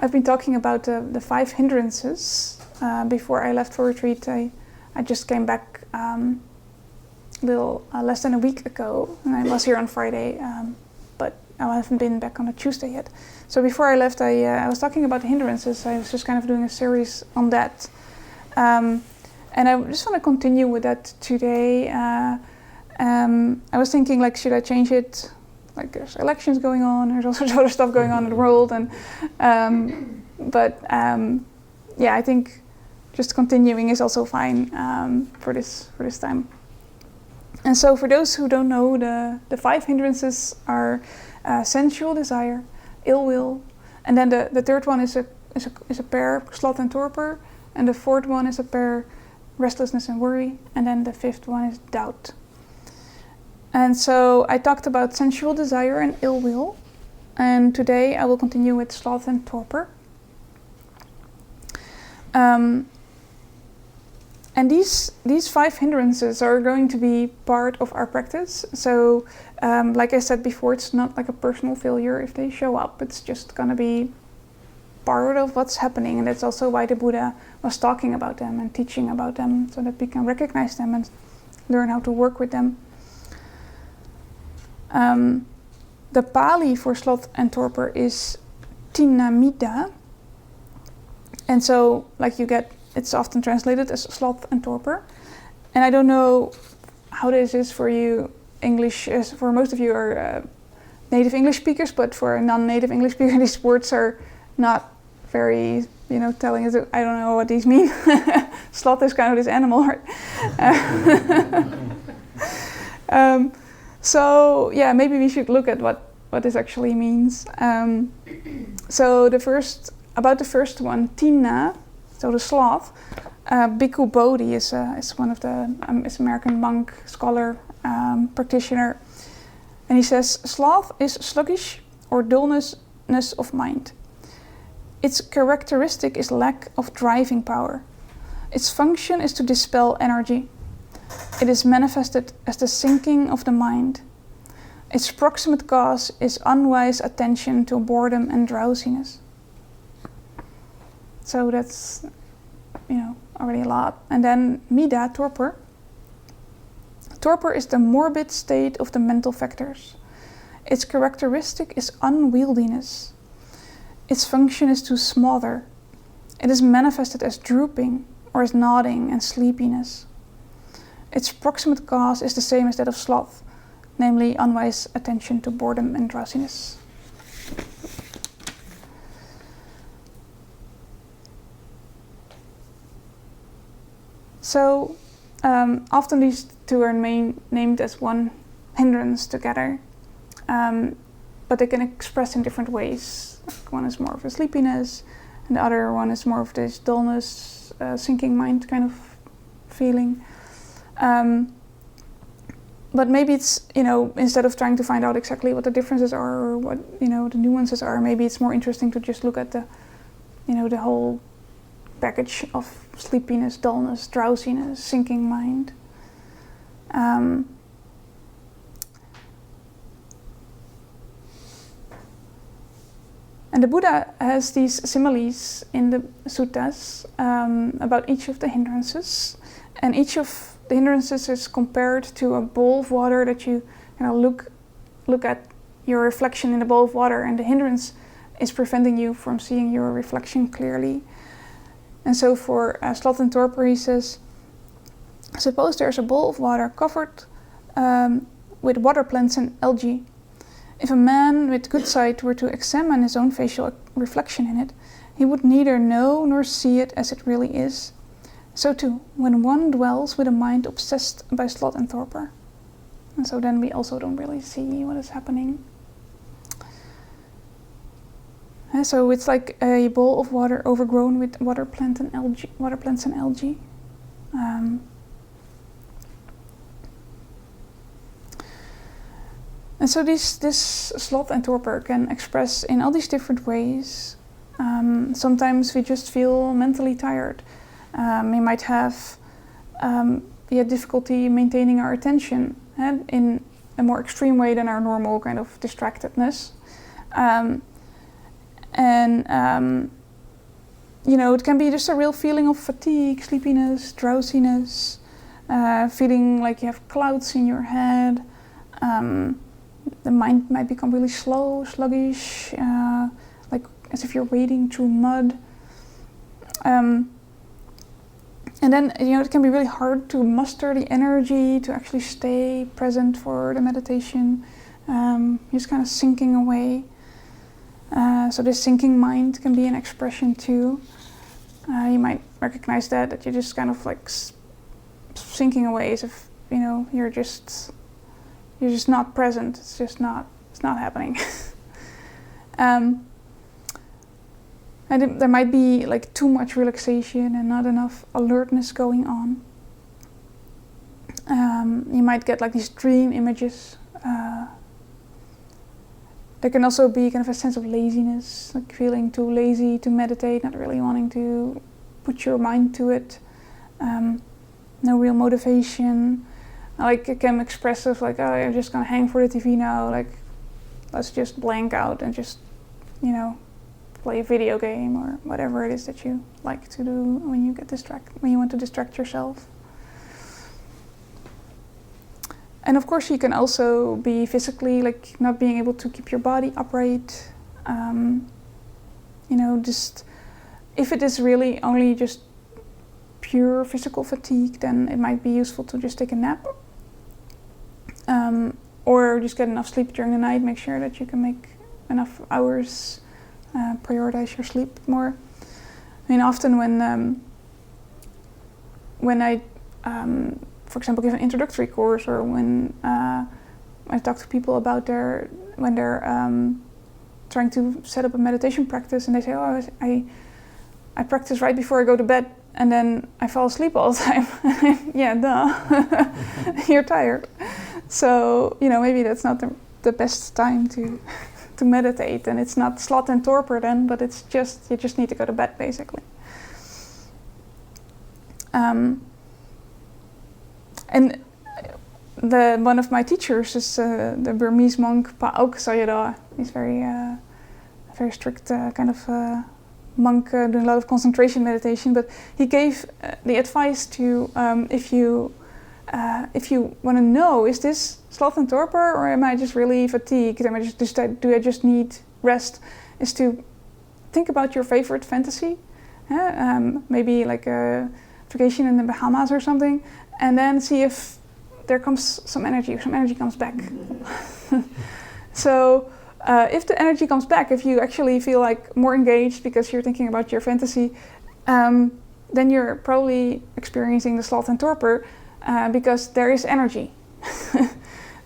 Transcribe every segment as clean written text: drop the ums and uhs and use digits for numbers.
I've been talking about the 5 hindrances. Before I left for retreat, I just came back less than a week ago, and I was here on Friday, but I haven't been back on a Tuesday yet. So before I left, I was talking about the hindrances. I was just kind of doing a series on that. And I just want to continue with that today. I was thinking, like, should I change it? Like, there's elections going on, there's all sorts of other stuff going on in the world, and yeah, I think just continuing is also fine for this time. And so, for those who don't know, the 5 hindrances are sensual desire, ill will, and then the third one is a pair, sloth and torpor, and the fourth one is a pair, restlessness and worry, and then the fifth one is doubt. And so I talked about sensual desire and ill will, and today I will continue with sloth and torpor. And these 5 hindrances are going to be part of our practice. So, like I said before, it's not like a personal failure if they show up. It's just going to be part of what's happening, and that's also why the Buddha was talking about them and teaching about them, so that we can recognize them and learn how to work with them. The Pali for sloth and torpor is tinamida, and so it's often translated as sloth and torpor. And I don't know how this is for you English, for most of you are native English speakers, but for a non-native English speaker, these words are not very, telling us. I don't know what these mean. Sloth is kind of this animal, right? So yeah, maybe we should look at what this actually means. So the first one, Tina, so the sloth, Bhikkhu Bodhi is one of the is American monk, scholar, practitioner, and he says sloth is sluggish or dullness of mind. Its characteristic is lack of driving power. Its function is to dispel energy. It is manifested as the sinking of the mind. Its proximate cause is unwise attention to boredom and drowsiness. So that's, already a lot. And then Mida, torpor. Torpor is the morbid state of the mental factors. Its characteristic is unwieldiness. Its function is to smother. It is manifested as drooping or as nodding and sleepiness. Its proximate cause is the same as that of sloth, namely unwise attention to boredom and drowsiness. So often these two are named as one hindrance together, but they can express in different ways. Like one is more of a sleepiness, and the other one is more of this dullness, sinking mind kind of feeling. But maybe it's, instead of trying to find out exactly what the differences are or what, the nuances are, maybe it's more interesting to just look at the whole package of sleepiness, dullness, drowsiness, sinking mind. And the Buddha has these similes in the suttas about each of the hindrances, and each of the hindrances is compared to a bowl of water that you look at your reflection in the bowl of water, and the hindrance is preventing you from seeing your reflection clearly. And so for sloth and torpor, he says, suppose there's a bowl of water covered with water plants and algae. If a man with good sight were to examine his own facial reflection in it, he would neither know nor see it as it really is. So too, when one dwells with a mind obsessed by sloth and torpor. And so then we also don't really see what is happening. And so it's like a bowl of water overgrown with water plants and algae. And so this sloth and torpor can express in all these different ways. Sometimes we just feel mentally tired. We might have difficulty maintaining our attention in a more extreme way than our normal kind of distractedness. And it can be just a real feeling of fatigue, sleepiness, drowsiness, feeling like you have clouds in your head. The mind might become really slow, sluggish, like as if you're wading through mud. And then, it can be really hard to muster the energy to actually stay present for the meditation. Just kind of sinking away. So this sinking mind can be an expression too. You might recognize that you're just kind of like sinking away as if, you're just not present. It's not happening. And there might be like too much relaxation and not enough alertness going on. You might get like these dream images. There can also be kind of a sense of laziness, like feeling too lazy to meditate, not really wanting to put your mind to it. No real motivation. Like it can express of like, oh, I'm just gonna hang for the TV now. Like, let's just blank out and just, play a video game or whatever it is that you like to do when you when you want to distract yourself. And of course, you can also be physically like not being able to keep your body upright. Just if it is really only just pure physical fatigue, then it might be useful to just take a nap. Or just get enough sleep during the night. Make sure that you can make enough hours. Prioritize your sleep more. I mean, often when I, for example, give an introductory course, or when I talk to people about when they're trying to set up a meditation practice, and they say, "Oh, I practice right before I go to bed, and then I fall asleep all the time." Yeah, duh. You're tired. So maybe that's not the best time to meditate, and it's not sloth and torpor then, but it's just you just need to go to bed basically. And one of my teachers is the Burmese monk Pa Auk Sayadaw. He's very strict kind of monk doing a lot of concentration meditation, but he gave the advice to if you want to know, is this sloth and torpor, or am I just really fatigued? Do I just need rest? Is to think about your favorite fantasy, maybe like a vacation in the Bahamas or something, and then see if there comes some energy comes back. So if the energy comes back, if you actually feel like more engaged because you're thinking about your fantasy, then you're probably experiencing the sloth and torpor. Because there is energy.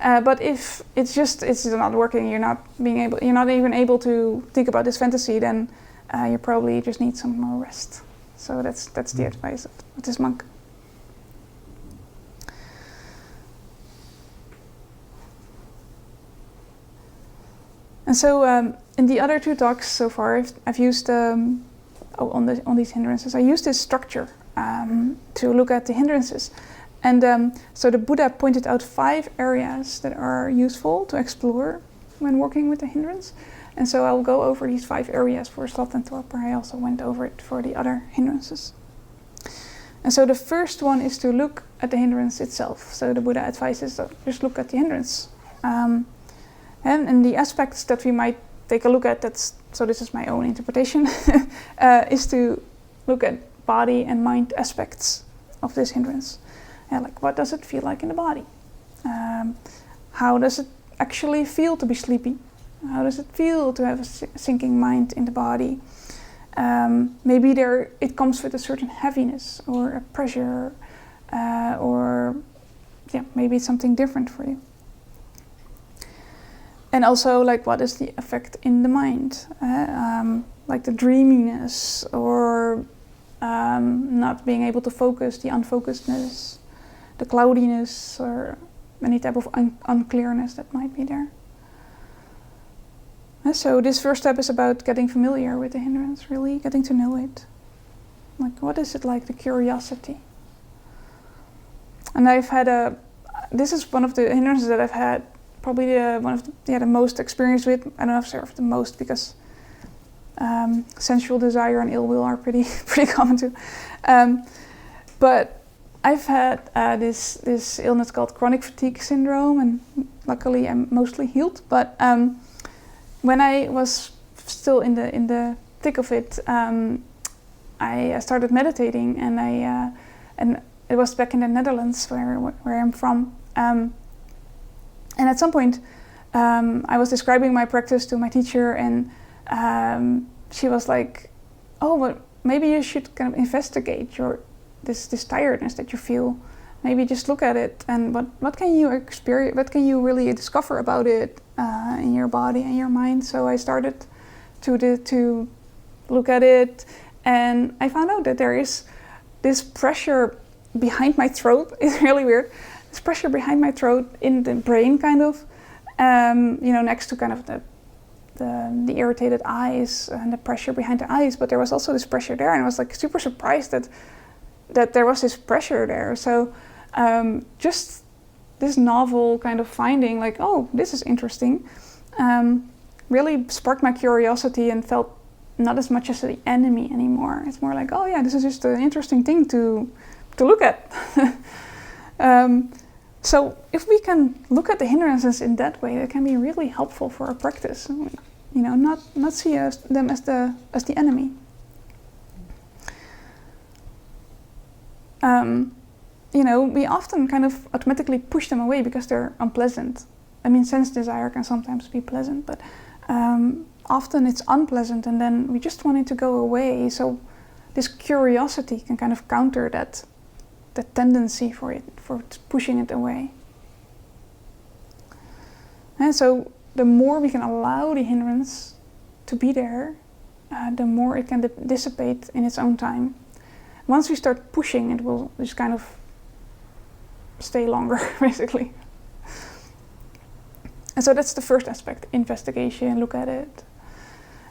But if it's not working, you're not even able to think about this fantasy, then you probably just need some more rest. So that's the advice of this monk. And so in the other two talks so far, I've used on these hindrances, I used this structure to look at the hindrances. And so the Buddha pointed out 5 areas that are useful to explore when working with the hindrance. And so I'll go over these 5 areas for sloth and torpor. I also went over it for the other hindrances. And so the first one is to look at the hindrance itself. So the Buddha advises that just look at the hindrance. And the aspects that we might take a look at, so this is my own interpretation, is to look at body and mind aspects of this hindrance. Like what does it feel like in the body? How does it actually feel to be sleepy? How does it feel to have a sinking mind in the body? Maybe it comes with a certain heaviness or a pressure, or maybe it's something different for you. And also, like, what is the effect in the mind? Like the dreaminess, or not being able to focus, the unfocusedness, the cloudiness, or any type of unclearness that might be there. So this first step is about getting familiar with the hindrance, really getting to know it. Like, what is it like, the curiosity? And this is one of the hindrances that I've had probably the most experience with. I don't know if it's the most, because Sensual desire and ill will are pretty common too. But I've had this illness called chronic fatigue syndrome, and luckily I'm mostly healed. But when I was still in the thick of it, I started meditating, and it was back in the Netherlands where I'm from. And at some point, I was describing my practice to my teacher, and she was like, "Oh, but maybe you should kind of investigate this tiredness that you feel. Maybe just look at it, and what can you experience? What can you really discover about it in your body and your mind?" So I started to look at it, and I found out that there is this pressure behind my throat. It's really weird. This pressure behind my throat in the brain, kind of, next to kind of the irritated eyes and the pressure behind the eyes. But there was also this pressure there, and I was like super surprised that there was this pressure there. So just this novel kind of finding, like, oh, this is interesting, really sparked my curiosity and felt not as much as the enemy anymore. It's more like, oh yeah, this is just an interesting thing to look at. So if we can look at the hindrances in that way, that can be really helpful for our practice. Not see them as the enemy. We often kind of automatically push them away because they're unpleasant. I mean, sense desire can sometimes be pleasant, but often it's unpleasant, and then we just want it to go away. So this curiosity can kind of counter that tendency for pushing it away. And so the more we can allow the hindrance to be there, the more it can dissipate in its own time. Once we start pushing, it will just kind of stay longer, basically. And so that's the first aspect, investigation, look at it.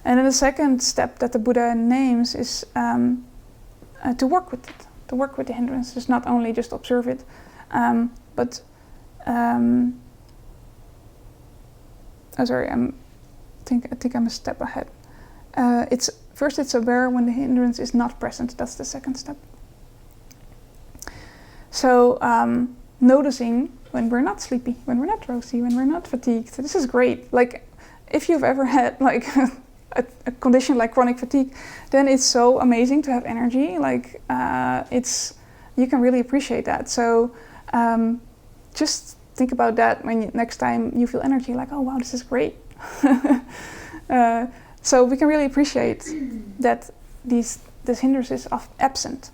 And then the second step that the Buddha names is to work with it, to work with the hindrances, not only just observe it, but I think I'm a step ahead. It's aware when the hindrance is not present. That's the second step. So noticing when we're not sleepy, when we're not drowsy, when we're not fatigued. This is great. Like, if you've ever had like a condition like chronic fatigue, then it's so amazing to have energy. Like, you can really appreciate that. So just think about that when next time you feel energy, like, oh wow, this is great. So we can really appreciate that this hindrance is absent.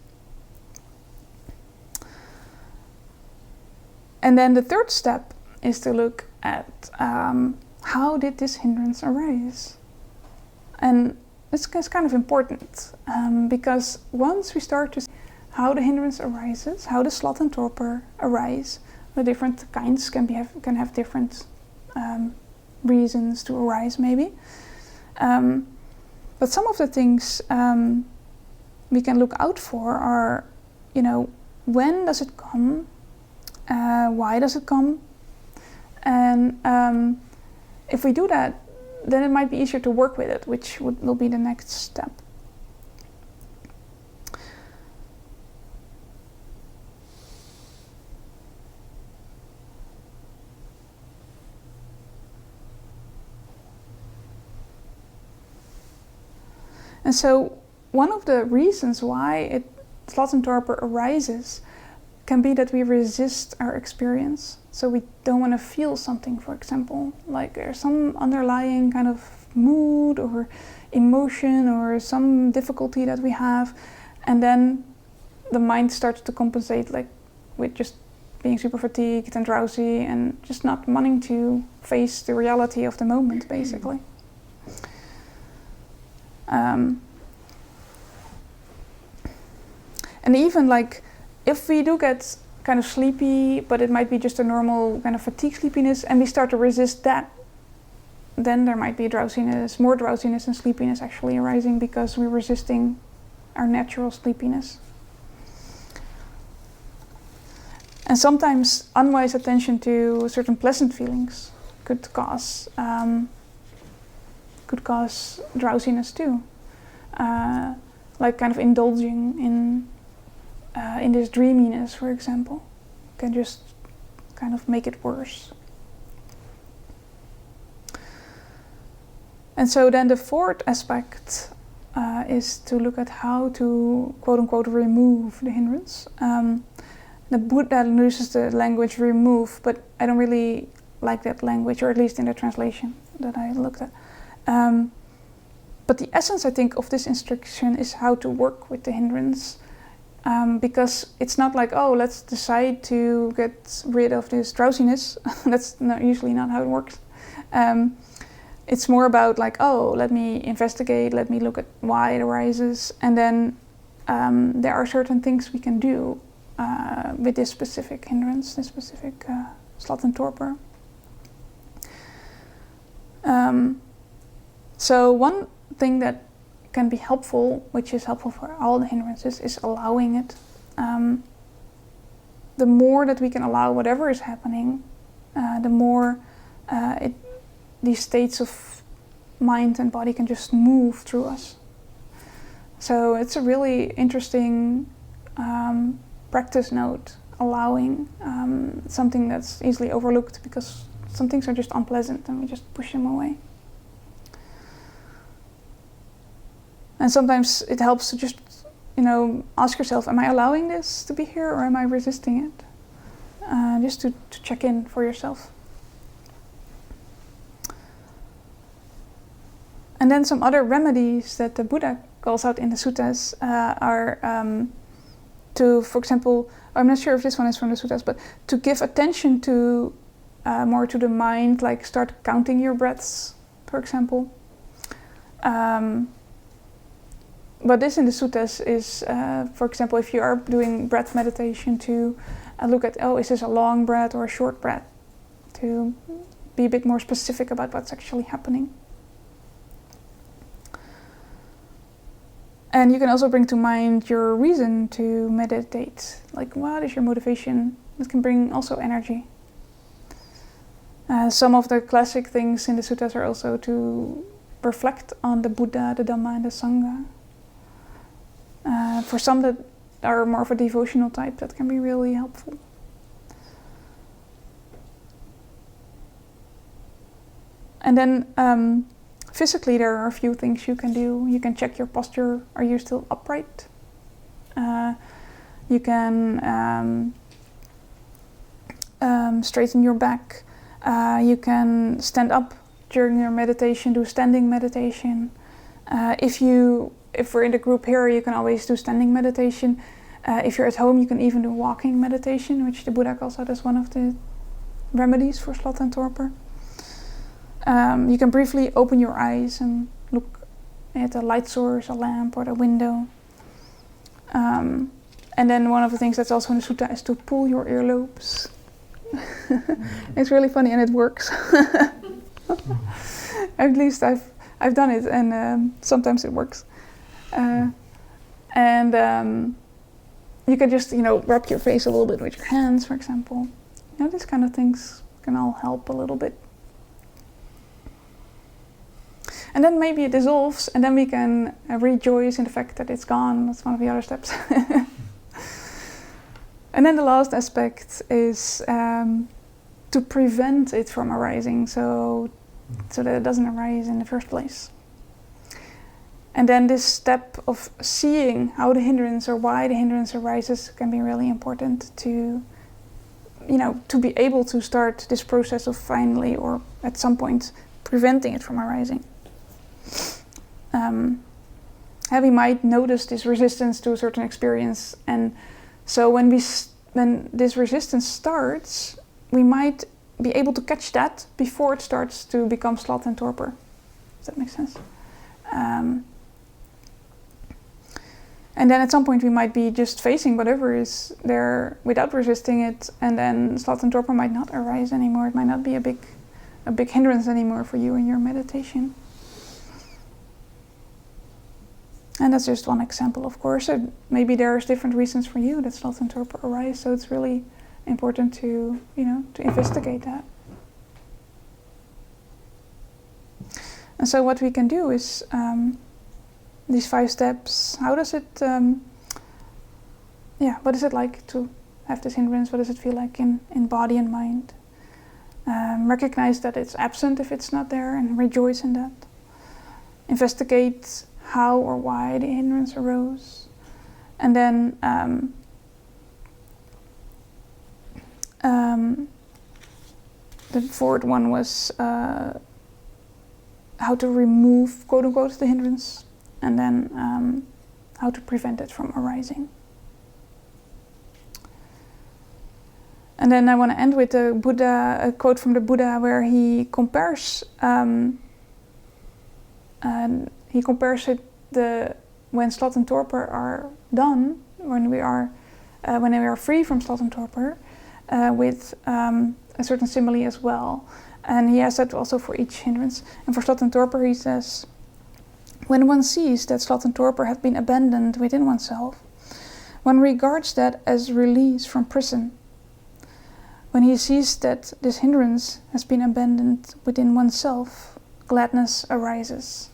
And then the third step is to look at how did this hindrance arise? And it's kind of important because once we start to see how the hindrance arises, how the sloth and torpor arise, the different kinds can have different reasons to arise, maybe. But some of the things we can look out for are, when does it come? Why does it come? And if we do that, then it might be easier to work with it, which will be the next step. And so one of the reasons why sloth and torpor arises can be that we resist our experience. So we don't want to feel something, for example, like there's some underlying kind of mood or emotion or some difficulty that we have, and then the mind starts to compensate, like with just being super fatigued and drowsy and just not wanting to face the reality of the moment, basically. And even like if we do get kind of sleepy, but it might be just a normal kind of fatigue sleepiness, and we start to resist that, then there might be more drowsiness and sleepiness actually arising because we're resisting our natural sleepiness. And sometimes unwise attention to certain pleasant feelings could cause could cause drowsiness too. Like kind of indulging in this dreaminess, for example, can just kind of make it worse. And so then the fourth aspect is to look at how to, quote unquote, remove the hindrance. The Buddha uses the language remove, but I don't really like that language, or at least in the translation that I looked at. But the essence, I think, of this instruction is how to work with the hindrance. Because it's not like, oh, let's decide to get rid of this drowsiness. That's usually not how it works. It's more about like, oh, let me investigate, let me look at why it arises, and then there are certain things we can do with this specific hindrance, this specific sloth and torpor. So one thing that can be helpful, which is helpful for all the hindrances, is allowing it. The more that we can allow whatever is happening, the more these states of mind and body can just move through us. So it's a really interesting practice note, allowing something that's easily overlooked, because some things are just unpleasant and we just push them away. And sometimes it helps to just, ask yourself, am I allowing this to be here or am I resisting it? Just to check in for yourself. And then some other remedies that the Buddha calls out in the suttas are to, for example, I'm not sure if this one is from the suttas, but to give attention to more to the mind, like start counting your breaths, for example. But this in the suttas is, for example, if you are doing breath meditation, to look at, is this a long breath or a short breath? To be a bit more specific about what's actually happening. And you can also bring to mind your reason to meditate. Like, what is your motivation? That can bring also energy. Some of the classic things in the suttas are also to reflect on the Buddha, the Dhamma, and the Sangha. For some that are more of a devotional type, that can be really helpful. And then physically, there are a few things you can do. You can check your posture. Are you still upright? You can straighten your back. You can stand up during your meditation, do standing meditation. If we're in the group here, you can always do standing meditation. If you're at home, you can even do walking meditation, which the Buddha calls out as one of the remedies for sloth and torpor. You can briefly open your eyes and look at a light source, a lamp, or the window. And then one of the things that's also in the sutta is to pull your earlobes. It's really funny and it works. At least I've done it, and sometimes it works. You can just, rub your face a little bit with your hands, for example. These kind of things can all help a little bit. And then maybe it dissolves, and then we can rejoice in the fact that it's gone. That's one of the other steps. And then the last aspect is to prevent it from arising, so that it doesn't arise in the first place. And then this step of seeing how the hindrance or why the hindrance arises can be really important to be able to start this process of finally, or at some point, preventing it from arising. We might notice this resistance to a certain experience, and so when this resistance starts, we might be able to catch that before it starts to become sloth and torpor. Does that make sense? And then at some point we might be just facing whatever is there without resisting it, and then sloth and torpor might not arise anymore. It might not be a big hindrance anymore for you in your meditation. And that's just one example, of course. Maybe there's different reasons for you that sloth and torpor arise, so it's really important to investigate that. And so what we can do is these 5 steps. How does it, what is it like to have this hindrance? What does it feel like in body and mind? Recognize that it's absent if it's not there and rejoice in that. Investigate how or why the hindrance arose. And then the 4th one was how to remove, quote unquote, the hindrance, and then how to prevent it from arising. And then I want to end with a quote from the Buddha, where he compares when sloth and torpor are done, when we are free from sloth and torpor, with a certain simile as well. And he has that also for each hindrance. And for sloth and torpor, he says, when one sees that sloth and torpor have been abandoned within oneself, one regards that as release from prison. When he sees that this hindrance has been abandoned within oneself, gladness arises.